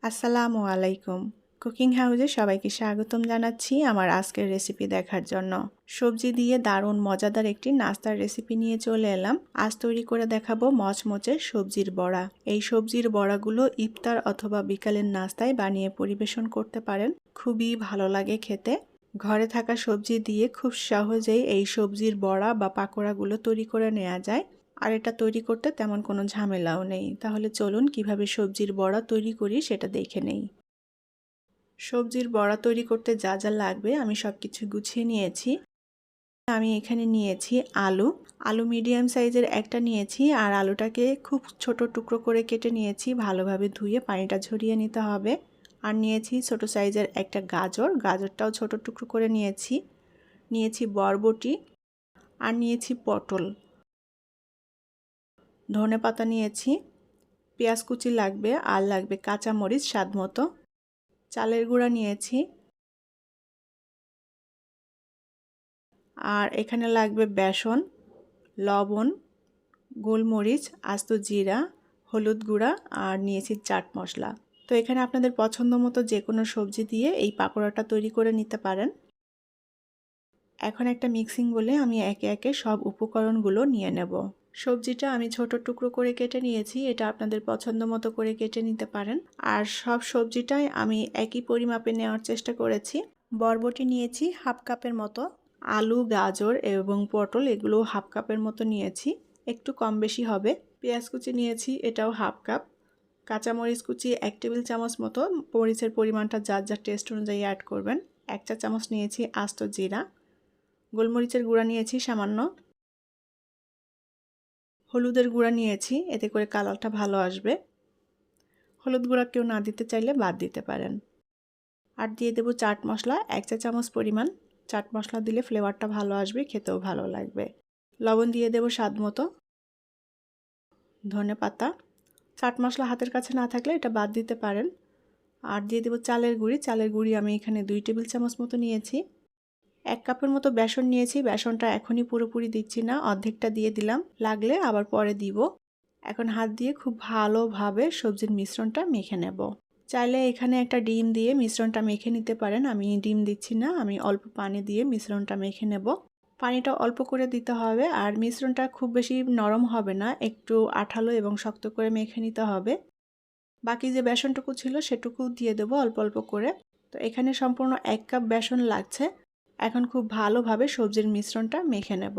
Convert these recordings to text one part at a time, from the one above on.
আসসালামু আলাইকুম। কুকিং হাউসে সবাইকে স্বাগতম জানাচ্ছি আমার আজকের রেসিপি দেখার জন্য। সবজি দিয়ে দারুণ মজাদার একটি নাস্তার রেসিপি নিয়ে চলে এলাম। আজ তৈরি করে দেখাবো মচমচের সবজির বড়া। এই সবজির বড়াগুলো ইফতার অথবা বিকালের নাস্তায় বানিয়ে পরিবেশন করতে পারেন। খুবই ভালো লাগে খেতে। ঘরে থাকা সবজি দিয়ে খুব সহজেই এই সবজির বড়া বা পাকোড়াগুলো তৈরি করে নেওয়া যায়। আর এটা তৈরি করতে তেমন কোনো ঝামেলাও নেই। তাহলে চলুন কিভাবে সবজির বড়া তৈরি করি সেটা দেখে নেই। সবজির বড়া তৈরি করতে যা যা লাগবে আমি সব কিছু গুছিয়ে নিয়েছি। আমি এখানে নিয়েছি আলু মিডিয়াম সাইজের একটা নিয়েছি, আর আলুটাকে খুব ছোট টুকরো করে কেটে নিয়েছি, ভালোভাবে ধুয়ে পানিটা ঝরিয়ে নিতে হবে। আর নিয়েছি ছোট সাইজের একটা গাজরটাও ছোট টুকরো করে নিয়েছি বরবটি, আর নিয়েছি পটল, ধনেপাতা নিয়েছি, পেঁয়াজ কুচি লাগবে, আর লাগবে কাঁচামরিচ স্বাদ মতো, চালের গুঁড়া নিয়েছি, আর এখানে লাগবে বেসন, লবণ, গোলমরিচ, আস্ত জিরা, হলুদ গুঁড়া, আর নিয়েছি চাট মশলা। তো এখানে আপনাদের পছন্দ মতো যে কোনো সবজি দিয়ে এই পাকোড়াটা তৈরি করে নিতে পারেন। এখন একটা মিক্সিং বলে আমি একে একে সব উপকরণগুলো নিয়ে নেব। সবজিটা আমি ছোট টুকরো করে কেটে নিয়েছি, এটা আপনাদের পছন্দ মতো করে কেটে নিতে পারেন। আর সব সবজিটাই আমি একই পরিমাপে নেওয়ার চেষ্টা করেছি। বরবটি নিয়েছি হাফ কাপের মতো, আলু, গাজর এবং পটল এগুলো হাফ কাপের মতো নিয়েছি, একটু কম বেশি হবে। পেঁয়াজ কুচি নিয়েছি, এটাও হাফ কাপ। কাঁচামরিচ কুচি 1 টেবিল চামচ মতো, মরিচের পরিমাণটা যার যার টেস্ট অনুযায়ী অ্যাড করবেন। 1 চা চামচ নিয়েছি আস্ত জিরা, গোলমরিচের গুঁড়া নিয়েছি সামান্য, হলুদের গুঁড়া নিয়েছি, এতে করে কালারটা ভালো আসবে। হলুদ গুঁড়া কেউ না দিতে চাইলে বাদ দিতে পারেন। আর দিয়ে দেব চাট মশলা 1 চা চামচ পরিমাণ। চাট মশলা দিলে ফ্লেভারটা ভালো আসবে, খেতেও ভালো লাগবে। লবণ দিয়ে দেব স্বাদ মতো, ধনেপাতা, চাট মশলা হাতের কাছে না থাকলে এটা বাদ দিতে পারেন। আর দিয়ে দেব চালের গুঁড়ি আমি এখানে 2 টেবিল চামচ মতো নিয়েছি। 1 কাপের মতো বেসন নিয়েছি, বেসনটা এখনই পুরোপুরি দিচ্ছি না, অর্ধেকটা দিয়ে দিলাম, লাগলে আবার পরে দিব। এখন হাত দিয়ে খুব ভালোভাবে সবজির মিশ্রণটা মেখে নেব। চাইলে এখানে একটা ডিম দিয়ে মিশ্রণটা মেখে নিতে পারেন, আমি ডিম দিচ্ছি না, আমি অল্প পানি দিয়ে মিশ্রণটা মেখে নেব। পানিটা অল্প করে দিতে হবে, আর মিশ্রণটা খুব বেশি নরম হবে না, একটু আঠালো এবং শক্ত করে মেখে নিতে হবে। বাকি যে বেসনটুকু ছিল সেটুকু দিয়ে দেবো অল্প অল্প করে। তো এখানে সম্পূর্ণ 1 কাপ বেসন লাগছে। এখন খুব ভালোভাবে সবজির মিশ্রণটা মেখে নেব।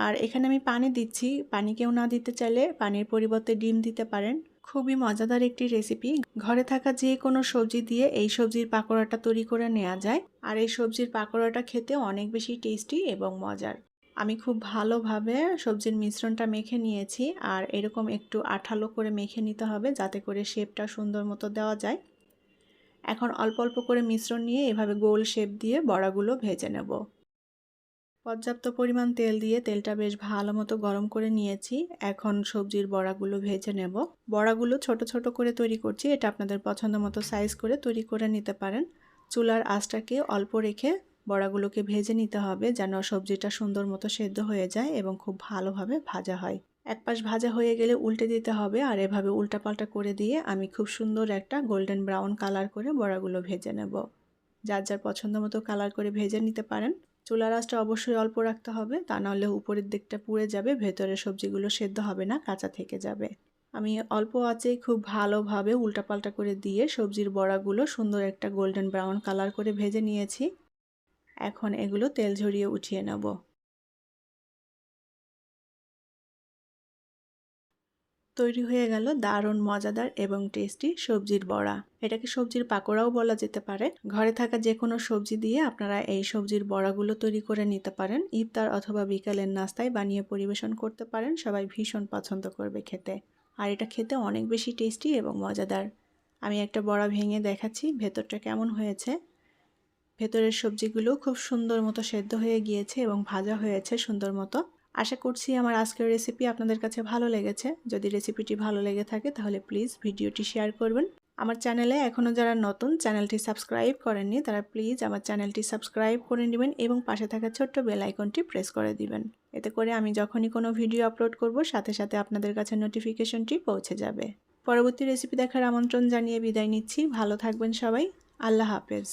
আর এখানে আমি পানি দিচ্ছি, পানি কেউ না দিতে চাইলে পানির পরিবর্তে ডিম দিতে পারেন। খুবই মজাদার একটি রেসিপি। ঘরে থাকা যে কোনো সবজি দিয়ে এই সবজির পাকোড়াটা তৈরি করে নেওয়া যায়। আর এই সবজির পাকোড়াটা খেতে অনেক বেশি টেস্টি এবং মজার। আমি খুব ভালোভাবে সবজির মিশ্রণটা মেখে নিয়েছি, আর এরকম একটু আঠালো করে মেখে নিতে হবে যাতে করে শেপটা সুন্দর মতো দেওয়া যায়। এখন অল্প অল্প করে মিশ্রণ নিয়ে এভাবে গোল শেপ দিয়ে বড়াগুলো ভেজে নেব। পর্যাপ্ত পরিমাণ তেল দিয়ে তেলটা বেশ ভালো মতো গরম করে নিয়েছি। এখন সবজির বড়াগুলো ভেজে নেব। বড়াগুলো ছোট ছোট করে তৈরি করছি, এটা আপনাদের পছন্দ মতো সাইজ করে তৈরি করে নিতে পারেন। চুলার আঁচটাকে অল্প রেখে বড়াগুলোকে ভেজে নিতে হবে যেন সবজিটা সুন্দর মতো সেদ্ধ হয়ে যায় এবং খুব ভালোভাবে ভাজা হয়। এক পাশ ভাজা হয়ে গেলে উল্টে দিতে হবে, আর এভাবে উল্টাপাল্টা করে দিয়ে আমি খুব সুন্দর একটা গোল্ডেন ব্রাউন কালার করে বড়াগুলো ভেজে নেব। যার যার পছন্দ মতো কালার করে ভেজে নিতে পারেন। চুলার আঁচটা অবশ্যই অল্প রাখতে হবে, তা নাহলে উপরের দিকটা পুড়ে যাবে, ভেতরের সবজিগুলো সেদ্ধ হবে না, কাঁচা থেকে যাবে। আমি অল্প আঁচেই খুব ভালোভাবে উল্টাপাল্টা করে দিয়ে সবজির বড়াগুলো সুন্দর একটা গোল্ডেন ব্রাউন কালার করে ভেজে নিয়েছি। এখন এগুলো তেল ঝরিয়ে উঠিয়ে নেব। তৈরি হয়ে গেল দারুণ মজাদার এবং টেস্টি সবজির বড়া। এটাকে সবজির পাকোড়াও বলা যেতে পারে। ঘরে থাকা যে কোনো সবজি দিয়ে আপনারা এই সবজির বড়াগুলো তৈরি করে নিতে পারেন। ইফতার অথবা বিকালের নাস্তায় বানিয়ে পরিবেশন করতে পারেন, সবাই ভীষণ পছন্দ করবে খেতে। আর এটা খেতে অনেক বেশি টেস্টি এবং মজাদার। আমি একটা বড়া ভেঙে দেখাচ্ছি ভেতরটা কেমন হয়েছে। ভেতরের সবজিগুলো খুব সুন্দর মতো সেদ্ধ হয়ে গিয়েছে এবং ভাজা হয়েছে সুন্দর মতো। আশা করছি আমার আজকের রেসিপি আপনাদের কাছে ভালো লেগেছে। যদি রেসিপিটি ভালো লেগে থাকে তাহলে প্লিজ ভিডিওটি শেয়ার করবেন। আমার চ্যানেলে এখনও যারা নতুন, চ্যানেলটি সাবস্ক্রাইব করেননি, তারা প্লিজ আমার চ্যানেলটি সাবস্ক্রাইব করে নেবেন এবং পাশে থাকা ছোট্ট বেল আইকনটি প্রেস করে দিবেন। এতে করে আমি যখনই কোনো ভিডিও আপলোড করব সাথে সাথে আপনাদের কাছে নোটিফিকেশনটি পৌঁছে যাবে। পরবর্তী রেসিপি দেখার আমন্ত্রণ জানিয়ে বিদায় নিচ্ছি। ভালো থাকবেন সবাই। আল্লাহ হাফেজ।